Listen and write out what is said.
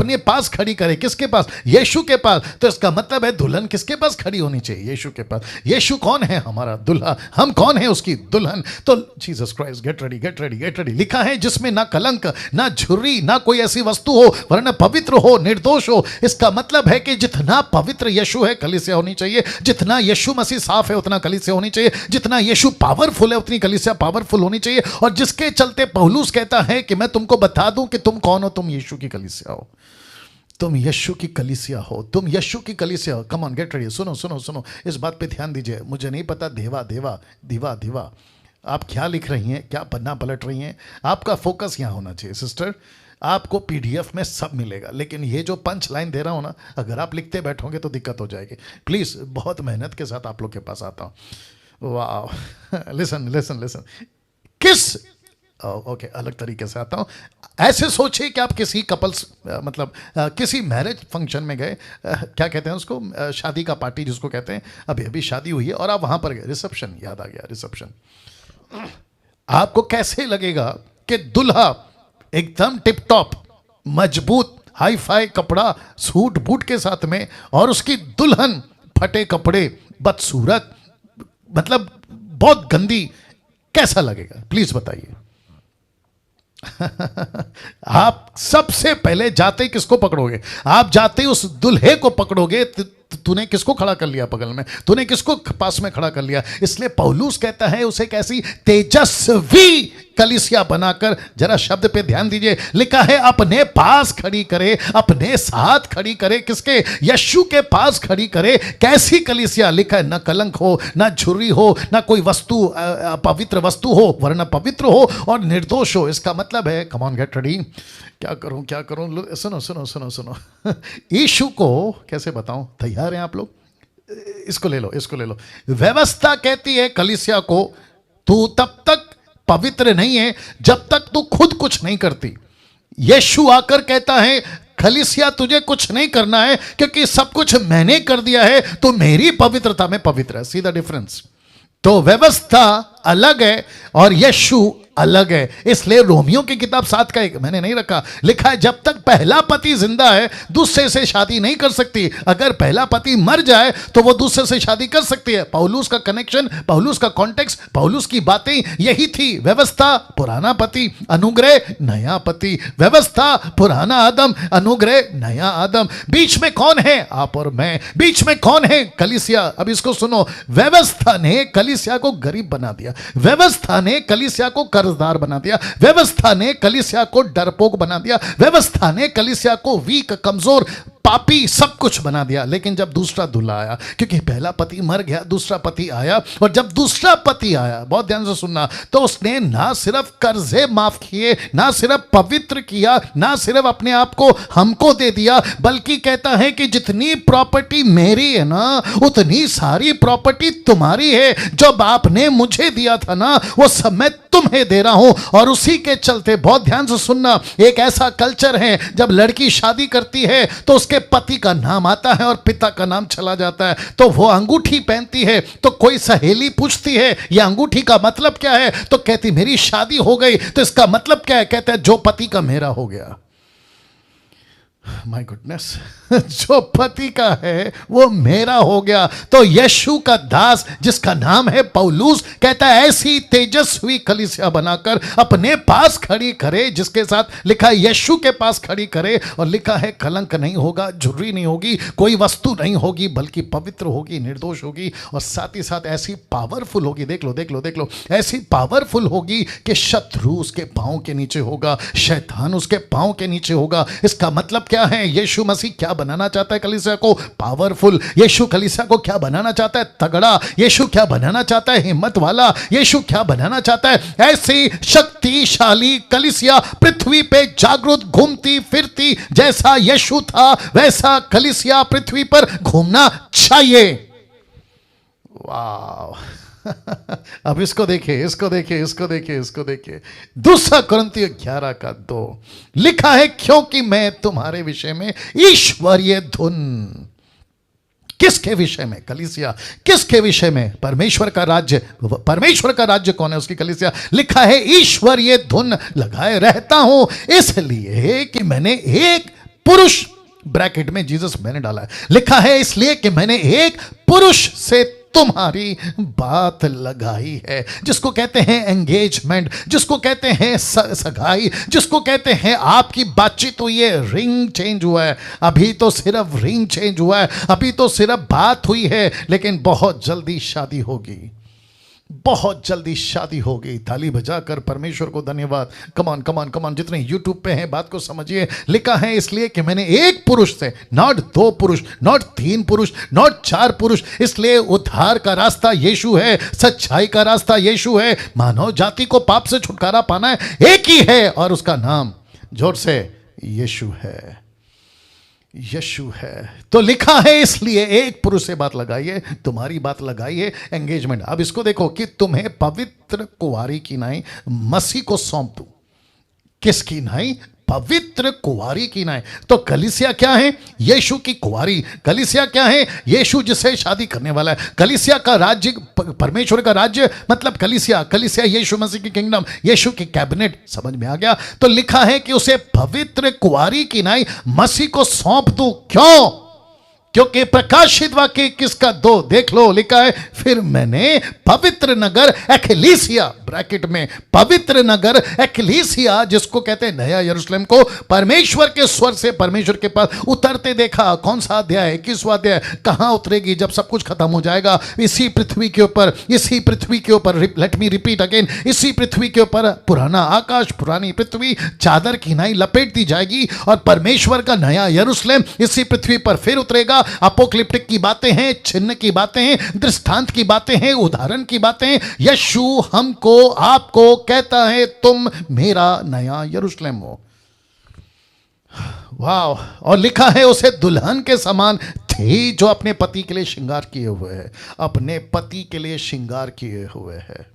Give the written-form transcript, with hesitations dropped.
अपने पास खड़ी करे। किसके पास? यीशु के पास। तो इसका मतलब है दुल्हन किसके पास खड़ी होनी चाहिए? यीशु के पास। यीशु कौन है? हमारा दुल्हा। हम कौन है? उसकी दुल्हन। तो Jesus Christ, get ready, get ready, get ready. लिखा है जिसमें ना कलंक, ना झुर्री, ना कोई ऐसी वस्तु हो, वरन पवित्र हो, निर्दोष हो। इसका मतलब है कि जितना पवित्र यीशु है कलीसिया होनी चाहिए, जितना यीशु मसीह साफ है उतना कलीसिया होनी चाहिए, जितना यीशु पावरफुल है उतनी कलीसिया पावरफुल होनी चाहिए। और जिसके चलते पौलुस कहता है कि मैं तुमको बता दूं कि तुम कौन हो, तुम यीशु की कलीसिया हो, तुम यीशु की कलीसिया हो, तुम यीशु की कलीसिया हो। Come on, get ready. सुनो सुनो सुनो, इस बात पे ध्यान दीजिए। मुझे नहीं पता देवा देवा दीवा दीवा आप क्या लिख रही हैं, क्या पन्ना पलट रही हैं। आपका फोकस यहाँ होना चाहिए सिस्टर। आपको पीडीएफ में सब मिलेगा, लेकिन ये जो पंच लाइन दे रहा हूँ ना, अगर आप लिखते बैठोगे तो दिक्कत हो जाएगी। प्लीज़, बहुत मेहनत के साथ आप लोग के पास आता हूँ। वाह, लिसन लिसन लिसन। किस ओके, अलग तरीके से आता हूँ। ऐसे सोचिए कि आप किसी कपल्स मतलब किसी मैरिज फंक्शन में गए, क्या कहते हैं उसको, शादी का पार्टी जिसको कहते हैं, अभी अभी शादी हुई है और आप वहाँ पर गए, रिसेप्शन, याद आ गया, रिसेप्शन। आपको कैसे लगेगा कि दूल्हा एकदम टिप टॉप मजबूत हाई फाई कपड़ा सूट बूट के साथ में, और उसकी दुल्हन फटे कपड़े, बदसूरत, मतलब बहुत गंदी, कैसा लगेगा? प्लीज बताइए। आप सबसे पहले जाते ही किसको पकड़ोगे? आप जाते ही उस दुल्हे को पकड़ोगे। तूने किसको खड़ा कर लिया बगल में? तूने किसको पास में खड़ा कर लिया? इसलिए पौलुस कहता है उसे कैसी तेजस्वी कलीसिया बनाकर, जरा शब्द पे ध्यान दीजिए, लिखा है अपने पास खड़ी करे, अपने साथ खड़ी करे। किसके? यीशु के पास खड़ी करे। कैसी कलीसिया? लिखा है न कलंक हो, न झुर्री हो, न कोई वस्तु पवित्र वस्तु हो, वरन पवित्र हो और निर्दोष हो। इसका मतलब है, कम ऑन गेट रेडी, क्या करूं क्या करूं, सुनो सुनो सुनो सुनो। यीशु को कैसे बताऊं? तैयार हैं आप लोग? इसको ले लो, इसको ले लो। व्यवस्था कहती है कलीसिया को, तू तब तक पवित्र नहीं है जब तक तू खुद कुछ नहीं करती। यीशु आकर कहता है कलीसिया तुझे कुछ नहीं करना है, क्योंकि सब कुछ मैंने कर दिया है, तो मेरी पवित्रता में पवित्र है। See the difference? तो व्यवस्था अलग है और यीशु अलग है। इसलिए रोमियो की किताब 7 का 1 मैंने नहीं रखा, लिखा है जब तक पहला पति जिंदा है दूसरे से शादी नहीं कर सकती। अगर पहला पति मर जाए तो वो दूसरे से शादी कर सकती है। पौलुस का कनेक्शन, पौलुस का कॉन्टेक्स्ट, पौलुस की बातें यही थी। व्यवस्था पुराना पति, अनुग्रह नया पति। व्यवस्था पुराना आदम, अनुग्रह नया आदम। बीच में कौन है? आप और मैं। बीच में कौन है? कलीसिया। अब इसको सुनो, व्यवस्था ने कलीसिया को गरीब बना दिया, व्यवस्था ने कलीसिया को कर्जदार बना दिया, व्यवस्था ने कलीसिया को डरपोक बना दिया, व्यवस्था ने कलीसिया को वीक, कमजोर, पापी, सब कुछ बना दिया। लेकिन जब दूसरा दूल्हा आया, क्योंकि पहला पति मर गया, दूसरा पति आया, और जब दूसरा पति आया, बहुत ध्यान से सुनना, तो उसने ना सिर्फ कर्जे माफ किए, ना सिर्फ पवित्र किया, ना सिर्फ अपने आप को हमको दे दिया, बल्कि कहता है कि जितनी प्रॉपर्टी मेरी है ना, उतनी सारी प्रॉपर्टी तुम्हारी है। जो बाप ने मुझे दिया था ना, वो सब मैं तुम्हें दे रहा हूं। और उसी के चलते, बहुत ध्यान से सुनना, एक ऐसा कल्चर है, जब लड़की शादी करती है तो उसके पति का नाम आता है और पिता का नाम चला जाता है। तो वो अंगूठी पहनती है, तो कोई सहेली पूछती है ये अंगूठी का मतलब क्या है, तो कहती मेरी शादी हो गई। तो इसका मतलब क्या है? कहता है जो पति का मेरा हो गया। माय गुडनेस, जो पति का है वो मेरा हो गया। तो यीशु का दास जिसका नाम है पौलुस, कहता है ऐसी तेजस्वी कलीसिया बनाकर अपने पास खड़ी करे, जिसके साथ लिखा है यीशु के पास खड़ी करे, और लिखा है कलंक नहीं होगा, झुर्री नहीं होगी, कोई वस्तु नहीं होगी, बल्कि पवित्र होगी, निर्दोष होगी, और साथ ही साथ ऐसी पावरफुल होगी। देख लो देख लो देख लो, ऐसी पावरफुल होगी कि शत्रु उसके पांव के नीचे होगा, शैतान उसके पांव के नीचे होगा। इसका मतलब क्या है? यीशु मसीह क्या बनाना चाहता है कलीसिया को? पावरफुल। यीशु कलीसिया को क्या बनाना चाहता है? तगड़ा। यीशु क्या बनाना चाहता है? हिम्मत वाला। यीशु क्या बनाना चाहता है? ऐसी शक्तिशाली कलीसिया, पृथ्वी पे जागृत घूमती फिरती। जैसा यीशु था वैसा कलीसिया पृथ्वी पर घूमना चाहिए। वाह। अब इसको देखिए, इसको देखिए, इसको देखिए, इसको देखिए। 2 कुरिन्थियों 11 का 2 लिखा है क्योंकि मैं तुम्हारे विषय में ईश्वरीय धुन। किसके विषय में? कलीसिया। किसके विषय में? परमेश्वर का राज्य। परमेश्वर का राज्य कौन है? उसकी कलीसिया। लिखा है ईश्वरीय धुन लगाए रहता हूं, इसलिए कि मैंने एक पुरुष, ब्रैकेट में जीसस मैंने डाला है, लिखा है इसलिए कि मैंने एक पुरुष से तुम्हारी बात लगाई है, जिसको कहते हैं एंगेजमेंट, जिसको कहते हैं सगाई, जिसको कहते हैं आपकी बातचीत हुई है, रिंग चेंज हुआ है। अभी तो सिर्फ रिंग चेंज हुआ है, अभी तो सिर्फ बात हुई है, लेकिन बहुत जल्दी शादी होगी, बहुत जल्दी शादी होगी। ताली बजाकर परमेश्वर को धन्यवाद। कमान कमान कमान, जितने यूट्यूब पे हैं बात को समझिए। लिखा है इसलिए कि मैंने एक पुरुष से, नॉट 2 पुरुष, नॉट 3 पुरुष, नॉट 4 पुरुष, इसलिए उद्धार का रास्ता यीशु है, सच्चाई का रास्ता यीशु है। मानव जाति को पाप से छुटकारा पाना है, एक ही है और उसका नाम जोर से यीशु है, यीशु है। तो लिखा है इसलिए एक पुरुष से बात लगाइए, तुम्हारी बात लगाइए, एंगेजमेंट। अब इसको देखो कि तुम्हें पवित्र कुंवारी की नाई मसीह को सौंप दूं। किसकी नाई? पवित्र कुंवारी की नाई। तो कलीसिया क्या है? यीशु की कुंवारी। कलीसिया क्या है? यीशु जिससे शादी करने वाला है। कलीसिया का राज्य, परमेश्वर का राज्य मतलब कलीसिया, कलीसिया यीशु मसीह की किंगडम, यीशु की कैबिनेट। समझ में आ गया? तो लिखा है कि उसे पवित्र कुंवारी की नाई मसीह को सौंप दूं। क्यों? क्योंकि प्रकाशित वाक्य 21 का 2 देख लो, लिखा है फिर मैंने पवित्र नगर एक्लीसिया, ब्रैकेट में पवित्र नगर एक्लीसिया, जिसको कहते हैं नया यरूशलेम, को परमेश्वर के स्वर से परमेश्वर के पास उतरते देखा। कौन सा अध्याय? 21वां अध्याय। कहां उतरेगी? जब सब कुछ खत्म हो जाएगा, इसी पृथ्वी के ऊपर, इसी पृथ्वी के ऊपर, लेट मी रिपीट अगेन, इसी पृथ्वी के ऊपर पुराना आकाश, पुरानी पृथ्वी, चादर की नाई लपेट दी जाएगी और परमेश्वर का नया यरूशलेम इसी पृथ्वी पर फिर उतरेगा। अपोक्लिप्टिक की बातें हैं, चिन्ह की बातें हैं, दृष्टांत की बातें हैं, उदाहरण की बातें हैं। यीशु हमको, आपको कहता है तुम मेरा नया यरूशलेम हो। वाह! और लिखा है उसे दुल्हन के समान थी जो अपने पति के लिए श्रृंगार किए हुए है, अपने पति के लिए श्रृंगार किए हुए है।